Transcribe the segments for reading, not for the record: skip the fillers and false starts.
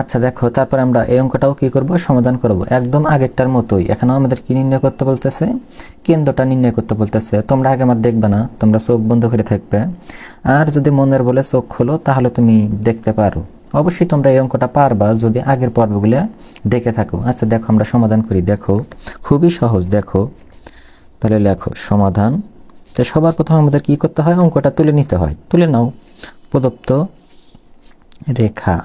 আচ্ছা দেখো, তারপর আমরা এই অঙ্কটাও কি করব, সমাধান করব একদম আগেরটার মতোই। এখানেও আমাদের কি নির্ণয় করতে বলতেছে, কেন্দ্রটা নির্ণয় করতে বলতেছে। তোমরা আগে আমার দেখবে না, তোমরা চোখ বন্ধ করে থাকবে, আর যদি মনের বলে চোখ খোলো তাহলে তুমি দেখতে পারো। অবশ্যই তোমরা এই অঙ্কটা পারবা যদি আগের পর্বগুলো দেখে থাকো। আচ্ছা দেখো, আমরা সমাধান করি। দেখো খুবই সহজ। দেখো তাহলে লেখো সমাধান। তো সবার প্রথম আমাদের কি করতে হয়, অঙ্কটা তুলে নিতে হয়। তুলে নাও। প্রদত্ত রেখা,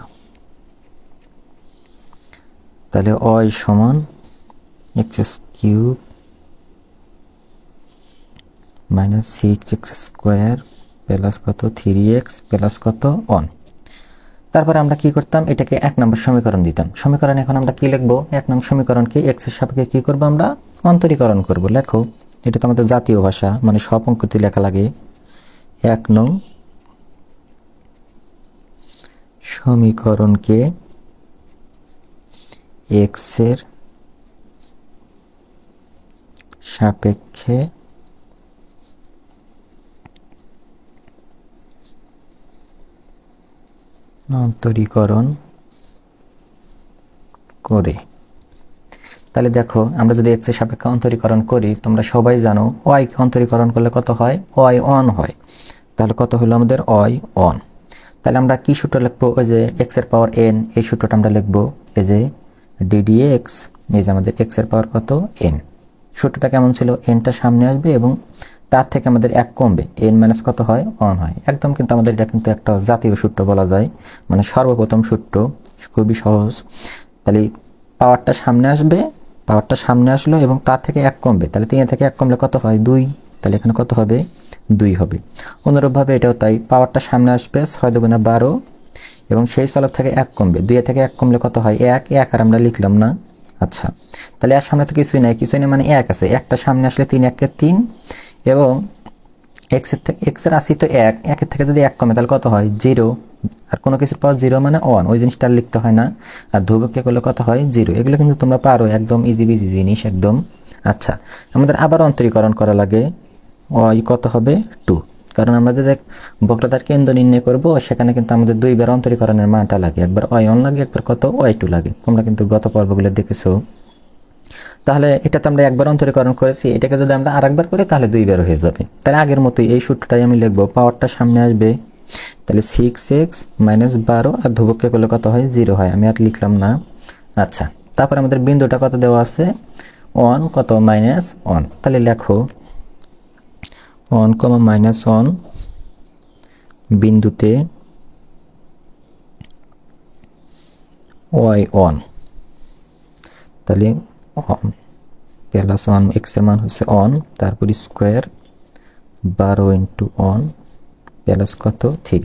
তাহলে y সমান x cube minus 6x square plus কত 3x প্লাস কত 1। তারপরে আমরা কি করতাম, এটাকে 1 নম্বর সমীকরণ দিতাম। সমীকরণ এখন আমরা কি লিখবো, 1 নম্বর সমীকরণকে x এর সাপেক্ষে কি করবো, আমরা অন্তরীকরণ করব। লেখো, এটা তো আমাদের জাতীয় ভাষা, মানে সব অঙ্কতে লেখা লাগে। 1 নং সমীকরণকে x এর সাপেক্ষে অন্তরীকরণ করে। তাহলে দেখো, আমরা যদি x এর সাপেক্ষে অন্তরীকরণ করি, তোমরা সবাই জানো y কে অন্তরীকরণ করলে কত হয়, y1 হয়। তাহলে কত হলো আমাদের y1। তাহলে আমরা কি সূত্র লিখবো, ওই যে x এর পাওয়ার n, এই সূত্রটা আমরা লিখবো। এই যে ddx, এই যে আমাদের x এর পাওয়ার কত n। সূত্রটা কেমন ছিল, nটা সামনে আসবে এবং তার থেকে আমাদের 1 কমবে, n মাইনাস কত হয় 1 হয়। একদম কিন্তু আমাদের এটা কিন্তু একটা জাতীয় সূত্র বলা যায়, মানে সর্বপ্রথম সূত্র, খুবই সহজ। তাহলে পাওয়ারটা সামনে আসবে, পাওয়ারটা সামনে আসলো এবং তার থেকে 1 কমবে, তাহলে 3 থেকে 1 কমলে কত হয় 2। তাহলে এখানে কত হবে 2 হবে। অনুরূপভাবে এটাও তাই, পাওয়ারটা সামনে আসবে 6 দুগুণে 12 এবং সেই চলক থেকে 1 কমবে, 2 থেকে 1 কমলে কত হয় 1, 1 আর আমরা লিখলাম না। আচ্ছা, তাহলে এর সামনে তো কিছুই নাই, মানে 1 আছে, একটা সামনে আসলে 3 1 3 এবং x এর রাশি তো 1, 1 এর থেকে যদি 1 কমে তাহলে কত হয় 0, আর কোনো কিছুর পাওয়ার 0 মানে 1, ওই জিনিসটা লিখতে হয় না। আর ধ্রুবককে করলে কত হয় 0। এগুলো কিন্তু তোমরা পারো, একদম ইজি বিজি জিনিস একদম। আচ্ছা, আমাদের আবার অন্তরীকরণ করা লাগে। y কত হবে 2, কারণ আমরা যে বক্রতার কেন্দ্র নির্ণয় করব সেখানে কিন্তু আমাদের 2 বার অন্তরীকরণের মানটা লাগে, একবার y1 লাগে, একবার কত y2 লাগে। তোমরা কিন্তু গত পর্বগুলো দেখেছো। তাহলে এটা তো আমরা একবার অন্তরীকরণ করেছি, এটাকে যদি আমরা আরেকবার করি তাহলে 2 বার হয়ে যাবে। তাহলে আগের মতোই এই সূত্রটাই আমি লিখবো, পাওয়ারটা সামনে আসবে, তাহলে 6x মাইনাস 12 আর ধ্রুবককে করলে কত হয় 0 হয়, আমি আর লিখলাম না। আচ্ছা, তারপর আমাদের বিন্দুটা কত দেওয়া আছে 1 কত মাইনাস 1। তাহলে লেখো 1 মাইনাস 1 বিন্দুতে y1, তাহলে প্লাস 1, x এর মান হচ্ছে 1, তারপর স্কোয়ার 12 ইন্টু 1 প্লাস কত 3।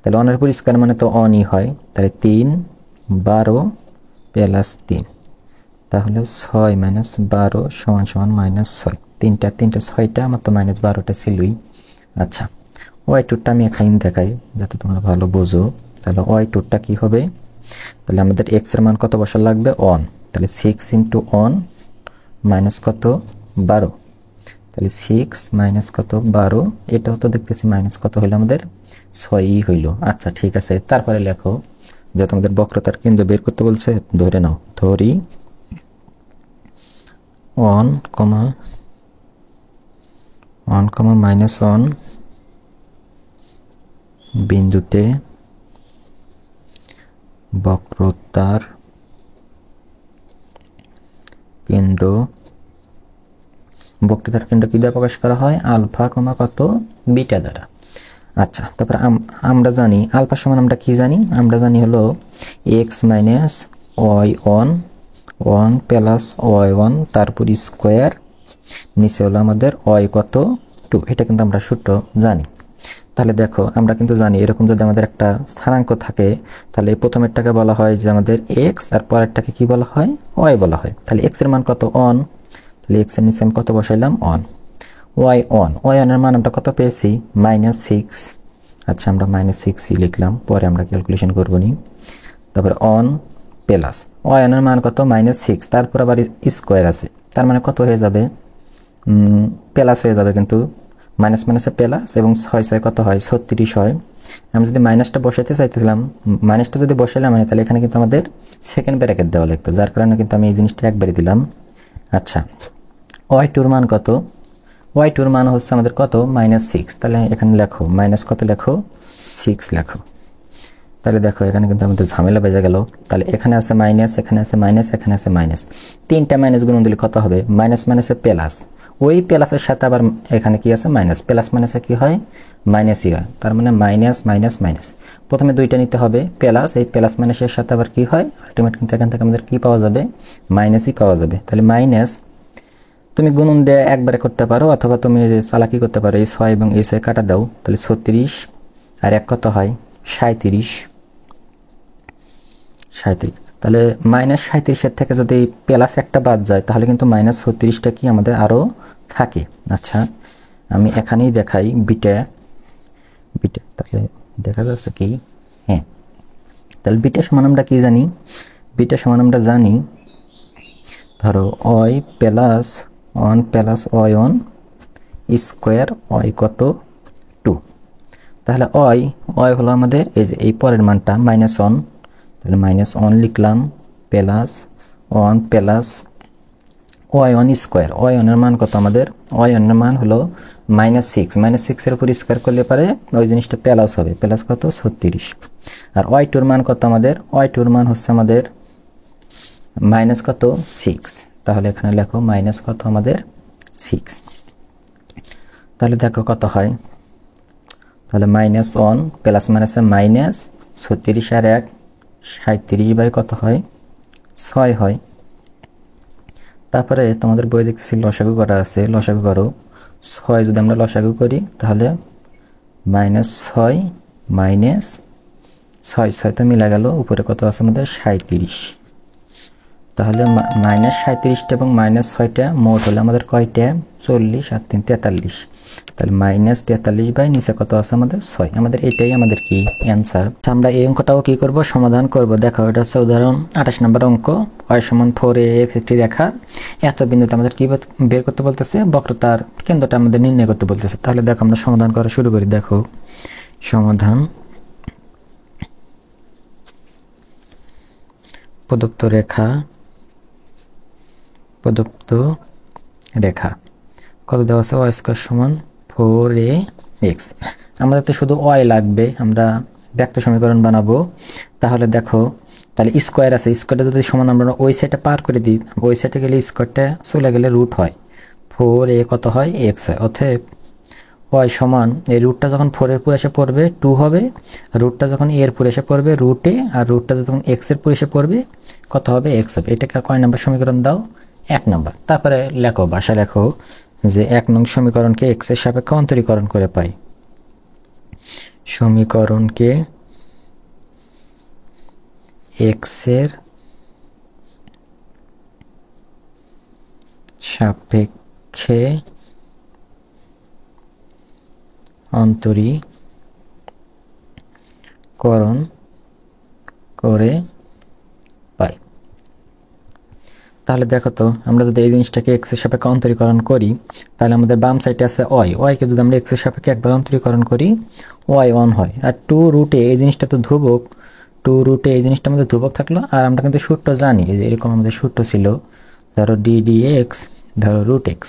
তাহলে 1 এর উপর স্কোয়ার মানে তো 1ই হয়, তাহলে 3 12 প্লাস 3, তাহলে 6 মাইনাস 12 সমান সমান মাইনাস 6। 3টা 6টা, আমার তো মাইনাস 12টা ছিলই। আচ্ছা, y2টা আমি এখানে দেখাই যাতে তোমরা ভালো বোঝো। তাহলে y2টা কি হবে, তাহলে আমাদের x এর মান কত বসার লাগবে 1, তাহলে 6 ইন্টু 1 মাইনাস কত 12, তাহলে 6 মাইনাস কত 12, এটাও তো দেখতেছি মাইনাস কত হইলো আমাদের 6ই হইল। আচ্ছা ঠিক আছে, তারপরে লেখো যে তোমাদের বক্রতার কেন্দ্র বের করতে বলছে, ধরে নাও, ধরি 1, মাইনাস 1 বিন্দুতে বক্রতার কেন্দ্র, বক্রতার কেন্দ্র কি দ্বারা প্রকাশ করা হয়, আলফা কত বিটা দ্বারা। আচ্ছা, তারপর আমরা জানি আলফা সমান আমরা কি জানি, আমরা জানি হলো x minus y1 1 plus y1 তারপর স্কোয়ার, নিচে হলো আমাদের y কত 2, এটা কিন্তু আমরা সূত্র জানি। তাহলে দেখো, আমরা কিন্তু জানি এরকম যদি আমাদের একটা স্থানাঙ্ক থাকে তাহলে প্রথমেরটাকে বলা হয় যে আমাদের x, আর পরেরটাকে কি বলা হয় y বলা হয়। তাহলে x এর মান কত 1, তাহলে x এর নিচে আমি কত বসাইলাম 1, y1 এর মান আমরা কত পেয়েছি মাইনাস 6। আচ্ছা, আমরা মাইনাস 6ই লিখলাম, পরে আমরা ক্যালকুলেশন করবো নি। তারপরে 1 প্লাস y1 এর মান কত মাইনাস 6, তারপর আবার স্কোয়ার আছে, তার মানে কত হয়ে যাবে প্লাস হয়ে যাবে, কিন্তু মাইনাস মাইনাসে প্লাস এবং 6 6 কত হয় 36 হয়। আমি যদি মাইনাসটা বসাইতে চাইতেছিলাম, মাইনাসটা যদি বসাইলাম মানে তাহলে এখানে কিন্তু আমাদের সেকেন্ড ব্র্যাকেট দেওয়া লাগতো, যার কারণে কিন্তু আমি এই জিনিসটা একবারই দিলাম। আচ্ছা, y2 মান কত? y2 মান হচ্ছে আমাদের কত? -6। তাহলে এখানে লেখো মাইনাস কত, লেখো 6 লেখো। তাহলে দেখো এখানে কিন্তু আমাদের ঝামেলা বেজে গেল। তাহলে এখানে আছে মাইনাস, এখানে আছে মাইনাস, এখানে আছে মাইনাস, তিনটা মাইনাস গুণ দিলে কত হবে? মাইনাস মাইনাসে প্লাস, ওই প্লাসের সাথে আবার এখানে কি আছে? মাইনাস। প্লাস মাইনাসে কি হয়? মাইনাসই হয়। তার মানে মাইনাস মাইনাস মাইনাস, প্রথমে দুইটা নিতে হবে প্লাস, এই প্লাস মাইনাসের সাথে আবার কি হয়? আলটিমেট কিন্তু এখান থেকে আমাদের কি পাওয়া যাবে? মাইনাসই পাওয়া যাবে। তাহলে মাইনাস তুমি গুণন দিয়ে একবারে করতে পারো, অথবা তুমি চালাকি করতে পারো, এই 6 এবং এই 6 কাটা দাও, তাহলে 36 আর 1 কত হয়? 37। তাহলে -37 থেকে যদি প্লাস একটা বাদ যায় তাহলে কিন্তু -36টা কি আমাদের আরও থাকে। আচ্ছা, আমি এখানেই দেখাই বিটা। তাহলে দেখা যাচ্ছে কি? হ্যাঁ, তাহলে বিটা সমান আমরা কি জানি? বিটা সমান আমরা জানি, ধরো y plus 1 plus y1 square, y কত? 2। তাহলে y হলো আমাদের এই যে এই পরের মানটা -1, তাহলে -1 লিখলাম plus 1 plus y1 square. y1 এর মান কত আমাদের? y1 এর মান হলো -6। -6 এর উপর স্কোয়ার করলে পারে ওই জিনিসটা প্লাস হবে, প্লাস কত? 36। আর y2 এর মান কত আমাদের? y2 এর মান হচ্ছে আমাদের মাইনাস কত? 6। তাহলে এখানে লেখো মাইনাস কত আমাদের? 6। তাহলে দেখো কত হয়? তাহলে -1 প্লাস মাইনাসে মাইনাস 36 আর 1 37 বাই কত হয়? 6 হয়। তারপরে তোমাদের বই দেখতেছি লসাগু করা আছে, লসাগু করো। 6 যদি আমরা লসাগু করি তাহলে -6 মাইনাস 6 6 তো মিলা গেল, উপরে কত আছে আমাদের? 37। তাহলে -37টা এবং -6টা মোট হলে আমাদের কয়টা? 40 আর 3 43। তাহলে -43 বাই নিচে কত আছে আমাদের? 6। আমাদের এটাই আমাদের কি অ্যান্সার। আমরা এই অঙ্কটাও কি করব? সমাধান করব। দেখো এটা হচ্ছে উদাহরণ 28 নম্বর অঙ্ক। y সমান 4ax একটি রেখা এত বিন্দুতে আমাদের কি বের করতে বলতেছে? বক্রতার কেন্দ্রটা আমাদের নির্ণয় করতে বলতেছে। তাহলে দেখো আমরা সমাধান করা শুরু করি। দেখো সমাধান, প্রদত্ত রেখা কত দেওয়া আছে? y স্কয়ার সমান 4ax। আমাদের তো শুধু y লাগবে, আমরা ব্যক্ত সমীকরণ বানাবো। তাহলে দেখো, তাহলে স্কয়ার আছে, স্কয়ারটা যদি সমান আমরা ওই সাইডে পার করে দিই, ওই সাইডে গেলে স্কয়ারটা চলে গেলে রুট হয়, 4a কত হয়? x হয়। অতএব y সমান এই রুটটা যখন 4 এর পুরো এসে পড়বে 2 হবে, রুটটা যখন a এর পুরো এসে পড়বে রুট a, আর রুটটা যখন x এর পুরো এসে পড়বে কত হবে? x হবে। এটাকে কয় নাম্বার সমীকরণ দাও? 1 নাম্বার। তারপরে লেখো, ভাষা লেখো যে 1 নং সমীকরণকে x এর সাপেক্ষে অন্তরীকরণ করে পাই। সমীকরণকে x এর সাপেক্ষে অন্তরীকরণ করে পাই। তাহলে দেখো তো, আমরা যদি এই জিনিসটাকে x এর সাপেক্ষে অন্তরীকরণ করি তাহলে আমাদের বাম সাইডে আছে y কে যদি আমরা x এর সাপেক্ষে একবার অন্তরীকরণ করি y1 হয়। আর 2 রুটে এই জিনিসটা তো ধ্রুবক, 2 রুটে এই জিনিসটা আমাদের ধ্রুবক থাকলো। আর আমরা কিন্তু সূত্র জানি, এই যে এরকম আমাদের সূত্র ছিল, ধরো ddx ধরো রুট x।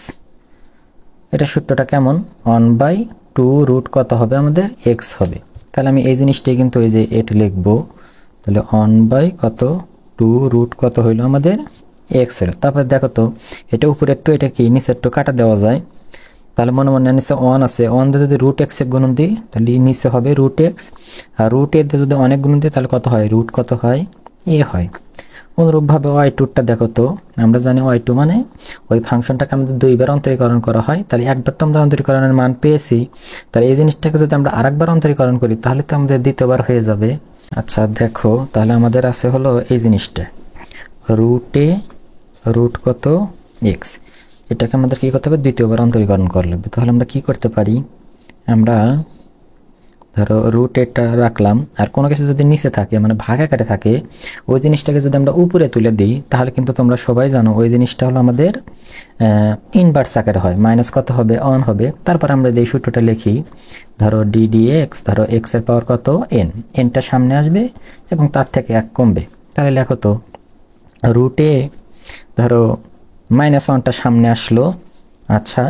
এটা সূত্রটা কেমন? 1/2 রুট কত হবে আমাদের? x হবে। তাহলে আমি এই জিনিসটাই কিন্তু এই যে এটা লিখবো, তাহলে 1/2 রুট কত হইলো আমাদের? x এর। তারপরে দেখো তো, এটা উপরে একটু, এটা কি নিচে একটু কাটা দেওয়া যায়। তাহলে মনে মনে নিচে 1 আছে, 1 দিয়ে যদি রুট x এর গুণন দিই তাহলে নিচে হবে রুট x, আর রুট a দিয়ে যদি অনেক গুণন দিই তাহলে কত হয়? রুট কত হয়? a হয়। অনুরূপভাবে y2টা দেখো তো, আমরা জানি y2 মানে ওই ফাংশনটাকে আমাদের 2 বার অন্তরীকরণ করা হয়। তাহলে একবার তো আমরা অন্তরীকরণের মান পেয়েছি, তাহলে এই জিনিসটাকে যদি আমরা আরেকবার অন্তরীকরণ করি তাহলে তো আমাদের দ্বিতীয়বার হয়ে যাবে। আচ্ছা দেখো, তাহলে আমাদের আছে হলো এই জিনিসটা রুট a রুট কত? x। এটাকে আমাদের কি করতে হবে? দ্বিতীয়বার অন্তরীকরণ করা লাগবে। তাহলে আমরা কি করতে পারি? আমরা ধরো রুট এটা রাখলাম, আর কোনো কিছু যদি নিচে থাকে মানে ভাগ আকারে থাকে, ওই জিনিসটাকে যদি আমরা উপরে তুলে দিই তাহলে কিন্তু তোমরা সবাই জানো ওই জিনিসটা হলো আমাদের ইনভার্স আকারে হয়। মাইনাস কত হবে? অন হবে। তারপর আমরা এই সূত্রটা লিখি, ধরো ডিডিএক্স, ধরো এক্স এর পাওয়ার কত? এন, এনটা সামনে আসবে এবং তার থেকে এক কমবে। তাহলে লেখো তো রুটে, ধরো -1টা সামনে আসলো। আচ্ছা,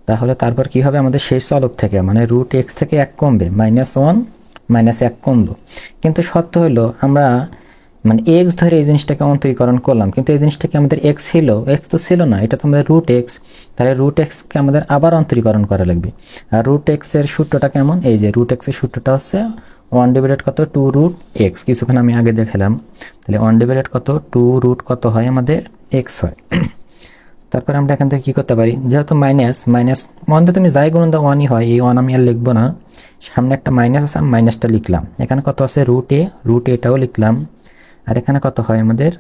তাহলে তারপর কি হবে? আমাদের সেই চলক থেকে মানে রুট এক্স থেকে এক কমবে, -1 -1 কমলো। কিন্তু সত্য হলো আমরা মানে এক্স ধরে এই জিনিসটাকে অন্তরীকরণ করলাম, কিন্তু এই জিনিসটা কি আমাদের এক্স ছিল? এক্স তো ছিল না, এটা তো আমাদের রুট এক্স। তাহলে রুট এক্সকে আমাদের আবার অন্তরীকরণ করা লাগবে। আর রুট এক্স এর সূত্রটা কেমন? এই যে রুট এক্স এর সূত্রটা হচ্ছে 1 ডিভাইডেড কত? 2 রুট এক্স। কিছুক্ষণ আমি আগে দেখালাম। তাহলে 1 ডিভাইডেড কত? 2 রুট কত হয়? আমাদের এক্স হয়। তারপরে আমরা এখান থেকে কি করতে পারি? যেহেতু ওয়ান তুমি যাই গুণ দাও ওয়ানই হয়, এই ওয়ান আমি আর লিখবো না। সামনে একটা মাইনাস আছে, আমি মাইনাসটা লিখলাম। এখানে কত আছে? রুট এটাও লিখলাম। আর এখানে কত হয় আমাদের?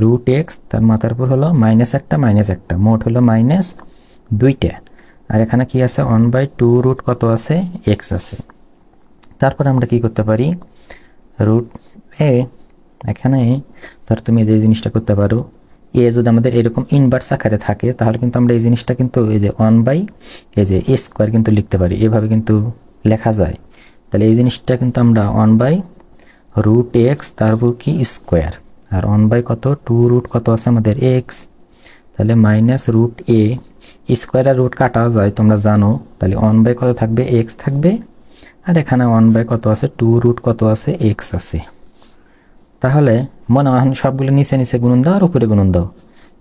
রুট এক্স, তার মাথার উপর হলো -1 মোট হলো -2টা। আর এখানে কি আছে? 1/2 রুট কত আছে? এক্স আছে। তারপর আমরা কি করতে পারি? রুট এ, এখানে ধর তুমি যে জিনিসটা করতে পারো, এ যদি আমাদের এরকম ইনভার্স আকারে থাকে তাহলে কিন্তু আমরা এই জিনিসটা কিন্তু এই যে 1/a² কিন্তু লিখতে পারি, এভাবে কিন্তু লেখা যায়। তাহলে এই জিনিসটা কিন্তু আমরা 1/রুট এক্স তারপর কি স্কোয়ার, আর 1/ কত? 2 রুট কত আছে আমাদের? এক্স। তাহলে -√a স্কোয়ার আর রুট কাটা যায় তোমরা জানো। তাহলে 1/ কত থাকবে? এক্স থাকবে। আর এখানে 1/ কত আছে? 2 রুট কত আছে? এক্স আছে। তাহলে মনে হয় সবগুলো নিচে নিচে গুণন দাও আর উপরে গুণন দাও।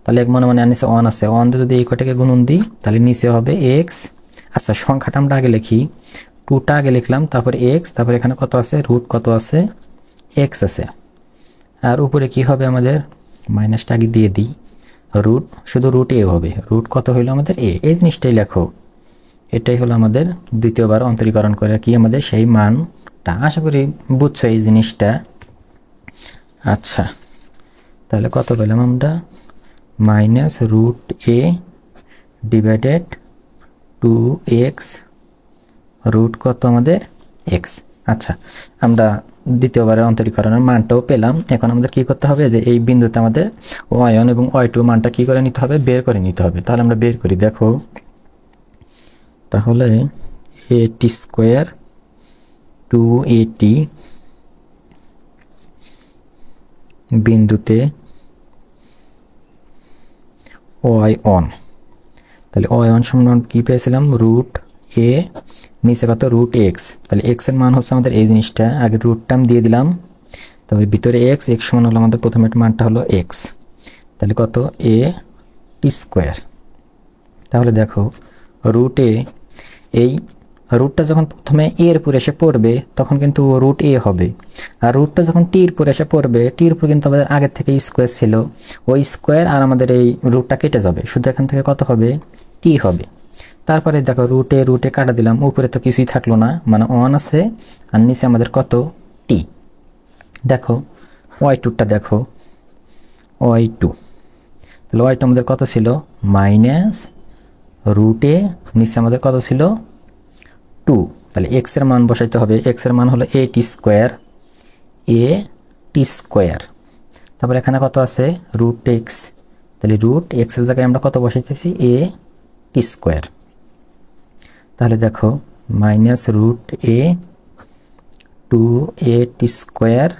তাহলে মনে মনে নিচে 1 আছে, 1 দিয়ে যদি এই কটাকে গুণন দিই তাহলে নিচে হবে এক্স। আচ্ছা, সংখ্যাটা আমরা আগে লিখি, 2টা আগে লিখলাম, তারপরে এক্স, তারপরে এখানে কত আছে? রুট কত আছে? এক্স আছে। আর উপরে কি হবে আমাদের? মাইনাসটা আগে দিয়ে দিই, রুট, শুধু রুট এ হবে। রুট কত হইলো আমাদের? এ। এই জিনিসটাই লেখো, এটাই হলো আমাদের দ্বিতীয়বার অন্তরীকরণ করে কি আমাদের সেই মানটা। আশা করি বুঝছো এই জিনিসটা। আচ্ছা, তাহলে কত পেলাম আমরা? -√a ডিভাইডেড 2x রুট কত আমাদের? এক্স। আচ্ছা, আমরা দ্বিতীয়বারের অন্তরীকরণের মানটাও পেলাম। এখন আমাদের কি করতে হবে? যে এই বিন্দুতে আমাদের y1 এবং y2 মানটা কি করে নিতে হবে? বের করে নিতে হবে। তাহলে আমরা বের করি, দেখো। তাহলে a² 2at বিন্দুতে y1, তাহলে y1 সমান কি পেয়েছিলাম? রুট এ, নিচে কত? Root X. তাহলে এক্স এর মান হচ্ছে আমাদের এই জিনিসটা, আগে রুটটা আমি দিয়ে দিলাম, তারপরে ভিতরে এক্স সমান হলো আমাদের প্রথমে মানটা হলো এক্স। তাহলে কত? a²। তাহলে দেখো রুটে এই রুটটা যখন প্রথমে এর উপর এসে পড়বে তখন কিন্তু রুট এ হবে, আর রুটটা যখন টির উপর এসে পড়বে, টির উপর কিন্তু আমাদের আগের থেকে স্কোয়ার ছিল, ওই স্কোয়ার আর আমাদের এই রুটটা কেটে যাবে, শুধু এখান থেকে কত হবে? টি হবে। তারপরে দেখো রুটে কাটা দিলাম, উপরে তো কিছুই থাকলো না, মানে 1 আছে, আর নিচে আমাদের কত? টি। দেখো y2টা দেখো, y2, তাহলে y2 আমাদের কত ছিল? -√a, নিচে আমাদের কত ছিল? 2। তাহলে এক্স এর মান বসাইতে হবে, এক্স এর মান হলো a², তারপর এখানে কত আছে? Root X. তাহলে রুট এক্স এর জায়গায় আমরা কত বসাইতেছি? a²। তাহলে দেখো -√a 2at²,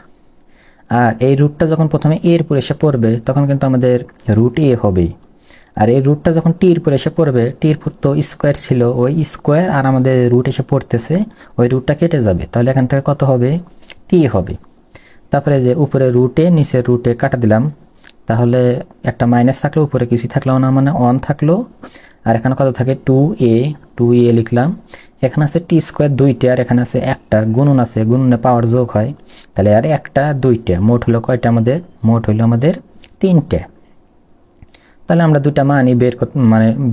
আর এই রুটটা যখন প্রথমে এর উপর এসে পড়বে তখন কিন্তু আমাদের রুট এ হবে, আর এই রুটটা যখন টির উপর এসে পড়বে, টির উপর তো স্কোয়ার ছিল, ওই স্কোয়ার আর আমাদের রুট এসে পড়তেছে, ওই রুটটা কেটে যাবে, তাহলে এখান থেকে কত হবে? টি হবে। তারপরে যে উপরে রুটে নিচের রুটে কাটা দিলাম, তাহলে একটা মাইনাস থাকলো, উপরে কিছু থাকলো না, মানে 1 থাকলো, আর এখানে কত থাকে? 2a লিখলাম। এখানে আছে t² 2টা, আর এখানে আছে একটা, গুণন আছে, গুণনে পাওয়ার যোগ হয়, তাহলে আর একটা 2টা, মোট হলো কয়টা আমাদের? মোট হলো আমাদের 3টে। তাহলে আমরা দুটা মানই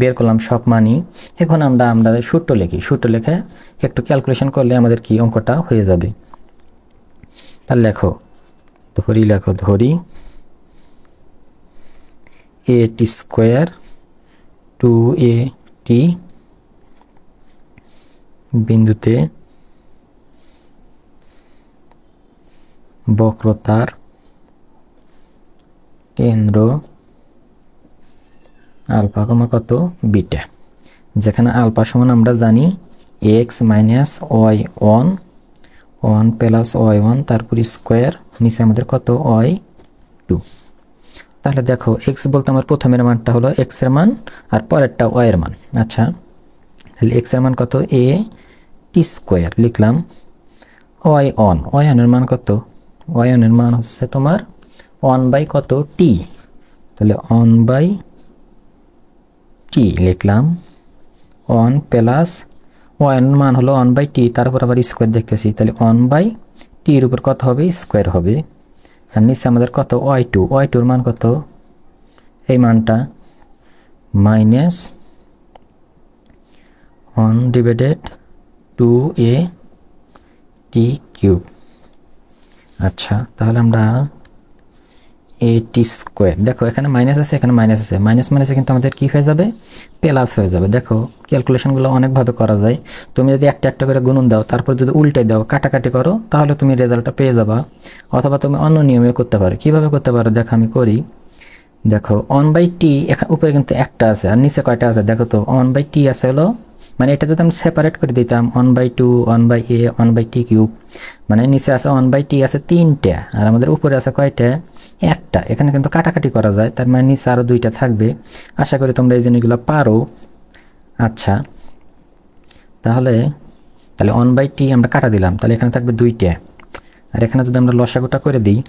বের করলাম, সব মানই। এখন আমরা সূত্র লিখি, সূত্র লিখে একটু ক্যালকুলেশন করলে আমাদের কি অঙ্কটা হয়ে যাবে। তাহলে লেখো, ধরি a² 2at বিন্দুতে বক্রতার কেন্দ্র আলফা কমা কত বিটা, যেখানে আলফা সমান আমরা জানি X minus Y one, one plus Y one তারপর স্কোয়ার, নিচে আমাদের কত ওয়াই টু। তাহলে দেখো এক্স বলতে আমার প্রথমের মানটা হলো এক্স এর মান আর পরেরটা ওয়াই এর মান। আচ্ছা, তাহলে এক্স এর মান কত এ টি স্কোয়ার লিখলাম, ওয়াই অন, ওয়াই অনের মান কত, ওয়াই অনের মান হচ্ছে তোমার ওয়ান বাই কত টি, তাহলে ওয়ান বাই টি লিখলাম, ওয়ান প্লাস ওয়াই এর মান হলো ওয়ান বাই টি, তারপর আবার স্কোয়ার দেখতেছি, তাহলে ওয়ান বাই টির উপর কত হবে স্কোয়ার হবে, আর নিচে আমাদের কত ওয়াই টু, ওয়াই টুর মান কত এই মানটা মাইনাস ওয়ান ডিভাইডেড টু এ টি কিউব। আচ্ছা, তাহলে আমরা এ টি স্কোয়ার, দেখো এখানে মাইনাস আছে এখানে মাইনাস আছে, মাইনাস মাইনাসে কিন্তু আমাদের কি হয়ে যাবে প্লাস হয়ে যাবে। দেখো ক্যালকুলেশনগুলো অনেকভাবে করা যায়, তুমি যদি একটা একটা করে গুণন দাও তারপর যদি উল্টে দাও কাটাকাটি করো তাহলে তুমি রেজাল্টটা পেয়ে যাবা, অথবা তুমি অন্য নিয়মে করতে পারো। কিভাবে করতে পারো দেখো আমি করি, দেখো ওয়ান বাই টি উপরে কিন্তু একটা আছে আর নিচে কয়টা আছে দেখো তো, ওয়ান বাই টি আছে হলো, মানে এটা যদি আমি সেপারেট করে দিতাম one by two, one by A, one by T cube, মানে নিচে আছে ওয়ান বাই টি আছে তিনটা আর আমাদের উপরে আছে কয়টা একটা, এখানে কিন্তু কাটাকাটি করা যায়, তার মানে নিচে আরো দুইটা থাকবে। আশা করি তোমরা এই জিনিসগুলো পারো। আচ্ছা, তাহলে তাহলে ওয়ান বাই টি আমরা কাটা দিলাম, তাহলে এখানে থাকবে দুইটা, আর এখানে যদি আমরা লসাগুটা করে দিই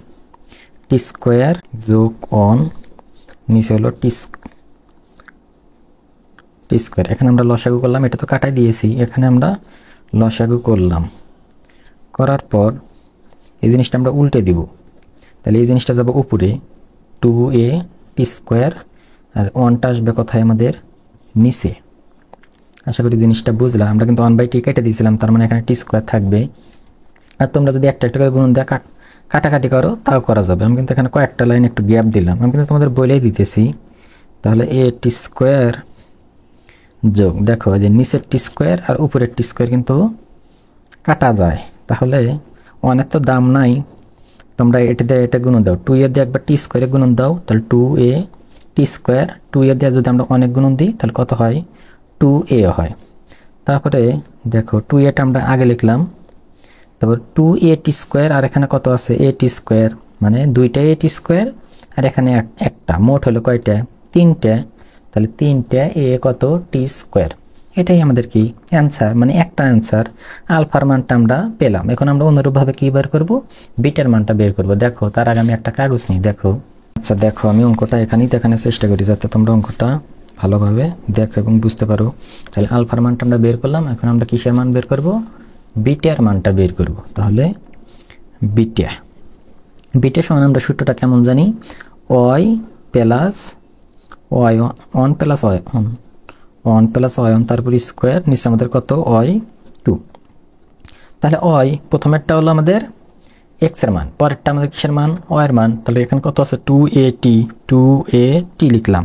টি স্কোয়ার যোগ ওয়ান, নিচে হলো টি স্কোয়ার, এখানে আমরা লসাগু করলাম, এটা তো কাটাই দিয়েছি, এখানে আমরা লসাগু করলাম, করার পর এই জিনিসটা আমরা উল্টে দিব, তাহলে এই জিনিসটা যাবো উপরে টু এ টি স্কোয়ার আর ওয়ানটা আসবে কোথায় আমাদের নিচে। আশা করি জিনিসটা বুঝলাম, আমরা কিন্তু ওয়ান বাই টি কেটে দিয়েছিলাম, তার মানে এখানে টি স্কোয়ার থাকবে, আর তোমরা যদি একটা একটা করে গুণ দেওয়া কাটাকাটি করো তাও করা যাবে। আমি কিন্তু এখানে কয়েকটা লাইন একটু গ্যাপ দিলাম, আমি কিন্তু তোমাদের বলেই দিতেছি। তাহলে এ টি স্কোয়ার যোগ, দেখো যে নিচের টি স্কোয়ার আর উপরের টি স্কোয়ার কিন্তু কাটা যায়, তাহলে অনেক তো দাম নাই, তোমরা এটা দিয়ে এটা গুণ দাও, টু এ দিয়ে একবার টি স্কোয়ারে গুণ দাও, তাহলে টু এ টি স্কোয়ার, টু এ দিয়ে যদি আমরা অনেক গুণ দিই তাহলে কত হয় টু এ হয়। তারপরে দেখো টু এটা আমরা আগে লিখলাম, তারপর টু এ টি স্কোয়ার আর এখানে কত আছে এ টি স্কোয়ার, মানে দুইটা এ টি স্কোয়ার আর এখানে একটা, মোট হলো কয়টা তিনটা, তাহলে তিনটা এ কত টি স্কোয়ার, এটাই আমাদের কি অ্যান্সার, মানে একটা অ্যান্সার। আলফার মানটা আমরা পেলাম, এখন আমরা অনুরূপভাবে কি বের করব বিটার মানটা বের করব। দেখো তার আগে আমি একটা কাগজ নিই, দেখো আচ্ছা দেখো আমি অঙ্কটা এখানেই দেখানোর চেষ্টা করি যাতে তোমরা অঙ্কটা ভালোভাবে দেখো এবং বুঝতে পারো। তাহলে আলফার মানটা আমরা বের করলাম, এখন আমরা কিসের মান বের করব বিটার মানটা বের করব। তাহলে বিটা, বিটা সমান আমরা সূত্রটা কেমন জানি Y plus Y one plus Y one, one plus Y one তারপর স্কোয়ার, নিচে আমাদের কত ওয়াই টু। তাহলে ওয়াই প্রথমেরটা হলো আমাদের এক্স এর মান, পরেরটা আমাদের কিসের মান ওয়াই এর মান, তাহলে এখানে কত আছে টু এ টি, টু এ টি লিখলাম,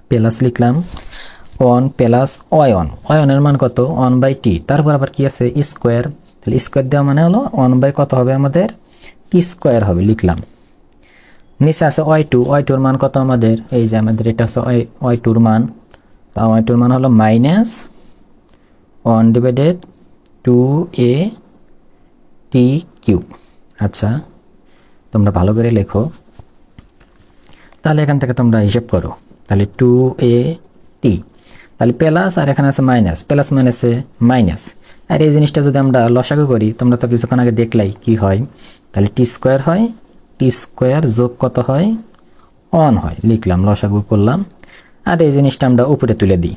প্লাস লিখলাম one plus Y one, Y ওয়ানের মান কত ওয়ান বাই টি, তারপর আবার কি আছে স্কোয়ার, তাহলে স্কোয়ার দেওয়া মানে হলো ওয়ান বাই কত হবে আমাদের টি স্কোয়ার হবে লিখলাম। নিচে আছে ওয়াই টু, ওয়াই টুর মান কত আমাদের এই যে আমাদের এটা হচ্ছে ওয়াই টুর মান, তা ওয়াই টুর মান হলো মাইনাস ওয়ান ডিভাইডেড টু এ টি কিউব। আচ্ছা তোমরা ভালো করে লেখো, তাহলে এখান থেকে তোমরা হিসেব করো, তাহলে টু এ টি, তাহলে প্লাস আর এখানে আছে মাইনাস, প্লাস মাইনাসে মাইনাস, আর এই জিনিসটা যদি আমরা লসাগু করি তোমরা তো কিছুক্ষণ আগে দেখলাই কি হয়, তাহলে টি স্কোয়ার হয়, টি স্কোয়ার যোগ কত হয় অন হয় লিখলাম, লসাগু করলাম, আর এই জিনিসটা আমরা উপরে তুলে দিই,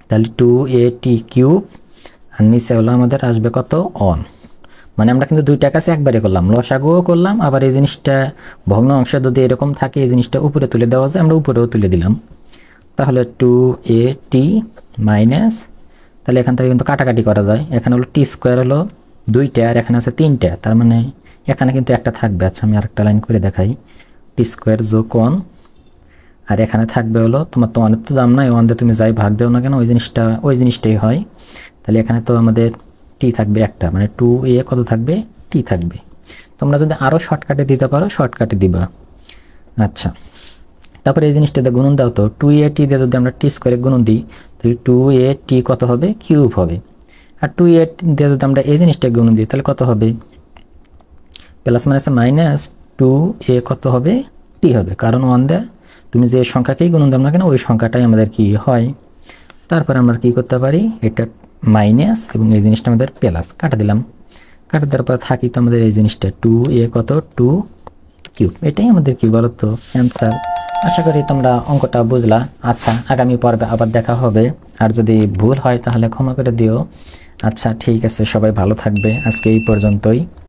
তাহলে টু এ টি কিউব আর নিচে হলো আমাদের আসবে কত অন, মানে আমরা কিন্তু দুইটা কাছে একবারে করলাম, লসাগুও করলাম, আবার এই জিনিসটা ভগ্ন অংশ যদি এরকম থাকে এই জিনিসটা উপরে তুলে দেওয়া যায়, আমরা উপরেও তুলে দিলাম। তাহলে টু এ টি মাইনাস, তাহলে এখান থেকে কিন্তু কাটাকাটি করা যায়, এখানে হলো টি স্কোয়ার হলো দুইটা আর এখানে আছে তিনটা, তার মানে এখানে কিন্তু একটা থাকবে। আচ্ছা আমি আরেকটা লাইন করে দেখাই, টি স্কোয়ার যোগ ওয়ান, আর এখানে থাকবে হলো তোমার তো অনেক তো দাম নাই, ওয়ান দিয়ে তুমি যাই ভাগ দেও না কেন ওই জিনিসটাই হয়, তাহলে এখানে তো আমাদের টি থাকবে একটা, মানে টু এ কত থাকবে টি থাকবে, তোমরা যদি আরও শর্টকাটে দিতে পারো শর্টকাটে দিবা। আচ্ছা, তারপরে এই জিনিসটাতে গুণন দাও তো, 2a t দিয়ে যদি আমরা টি স্কোয়ারে গুণন দিই তাহলে 2a t কত হবে, কিউব হবে। আর 2a দিয়ে যদি আমরা এই জিনিসটা গুণন দিই তাহলে কত হবে, প্লাস মাইনাস মাইনাস 2a কত হবে, t হবে, কারণ 1 দেয় তুমি যে সংখ্যাকেই গুণন দাও না কেন ওই সংখ্যাটাই আমাদের কি হয়। তারপর আমরা কি করতে পারি, এটা মাইনাস এবং এই জিনিসটা আমাদের প্লাস, কাটা দিলাম। কাটা দেওয়ার পর থাকি তো আমাদের এই জিনিসটা 2a কত 2 কিউব, এটাই আমাদের কি বলতো অ্যান্সার। আশা করি তোমরা অঙ্কটা বুঝলা। আচ্ছা, আগামী পর্বে আবার দেখা হবে, আর যদি ভুল হয় তাহলে ক্ষমা করে দিও। আচ্ছা ঠিক আছে, সবাই ভালো থাকবে, আজকে এই পর্যন্তই।